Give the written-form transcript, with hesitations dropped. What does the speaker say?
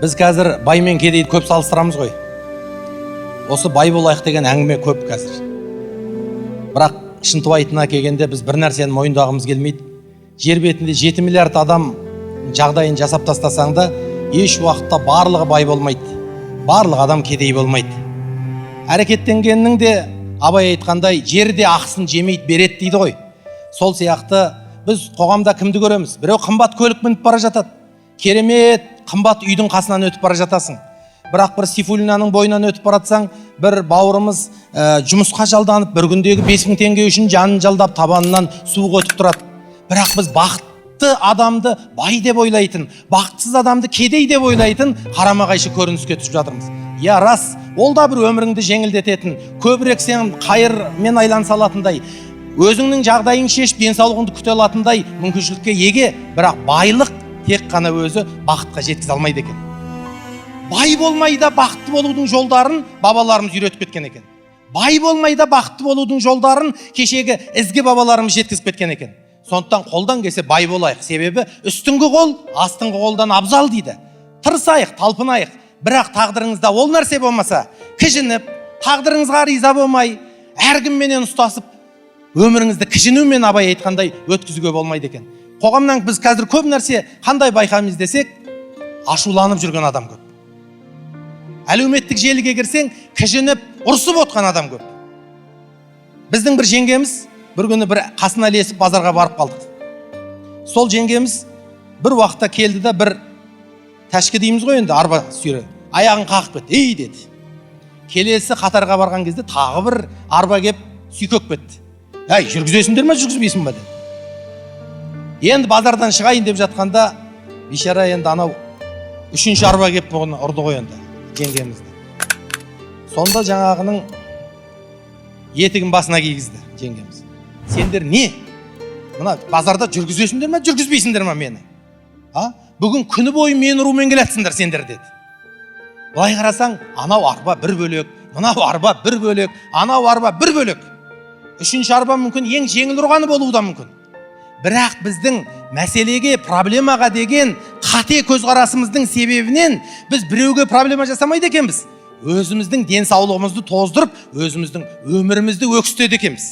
Біз қазір бай мен кедейді көп салыстырамыз ғой. Осы бай болайық деген әңгіме көп қазір. Бірақ шынтуайтына келгенде біз бір нәрсені мойындағымыз келмейді. Жер бетінде 7 миллиард адам жағдайын жасап тастасаң да, еш уақытта барлығы бай болмайды. Барлық адам кедей болмайды. Әрекеттенгеннің де Абай айтқандай, жерде ақысын жемейді, береді дейді ғой. Сол сияқты біз қоғамда кімді көреміз? Біреу қымбат көлік мініп бара жатады. Керемет, қымбат үйдің қасынан өтіп бара жатасың. Бірақ бір Сейфуллинаның бойынан өтіп баратсаң, бір бауырымыз жұмысқа жалданып, бір күндегі 5000 теңге үшін жанын жалдап, табанынан суық өтіп тұрады. Бірақ біз бақытты адамды бай деп ойлайтын, бақытсыз адамды кедей деп ойлайтын қарама-қайшы көрініске түсіп жатырмыз. Я рас, ол да бір өміріңді жеңілдететін, көбірек сен қайырмен айланса алатындай, өзіңнің жағдайың шешіп, денсаулығыңды күте алатындай мүмкіншілікке еге, бірақ байлық тек қана өзі бақытқа жеткізе алмайды екен. Бай болмайда бақытты болудың жолдарын бабаларымыз үйретіп кеткен екен. Бай болмайда бақытты болудың жолдарын кешегі ізгі бабаларымыз жеткізіп кеткен екен. Сондықтан қолдан келсе бай болайық. Себебі үстіңгі қол астыңғы қолдан абзал дейді. Тырысайық, талпынайық. Бірақ тағдырыңызда ол нәрсе болмаса, кіжініп, тағдырыңызға риза болмай, әркімменен ұстасып, өміріңізді кіжінумен Абай айтқандай өткізуге болмайды екен. Қоғамнан біз қазір көп нәрсе қандай байқаймыз десек, ашуланып жүрген адам көп. Әлеуметтік желіге кірсең, кіжініп, ұрсып отқан адам көп. Біздің бір жеңгеміз бір күні бір қасына ілесіп базарға барып қалдық. Сол жеңгеміз бір уақытта келді да бір тәшкі дейміз ғой енді, арба сүйре. Аяғын қағып кетті. Ей деді. Келесі қатарға барған кезде тағы бір арба кеп сүйкеп кетті. Әй, жүргізесіңдер ме, жүргізбейсің бе деді. Енді базардан шығайын деп жатқанда, бейшара енді анау үшінші арба кеп бұны ұрды ғой енді, жеңгемізді. Сонда жаңағының етігін басына кигізді жеңгеміз. Сендер не? Мына базарда жүргізесіңдер ме, жүргізбейсіңдер ме мені? Бүгін күні бойы мені ұрумен келетсіңдер сендер деді. Былай қарасаң, анау арба бір бөлек, мынау арба бір бөлек, анау арба бір бөлек. Үшінші арба мүмкін ең жеңіл ұрғаны болуы да мүмкін. Бірақ біздің мәселеге, проблемаға деген қате көзқарасымыздың себебінен біз біреуге проблема жасамайды екенбіз. Өзіміздің денсаулығымызды тоздырып, өзіміздің өмірімізді өкістеді екенбіз.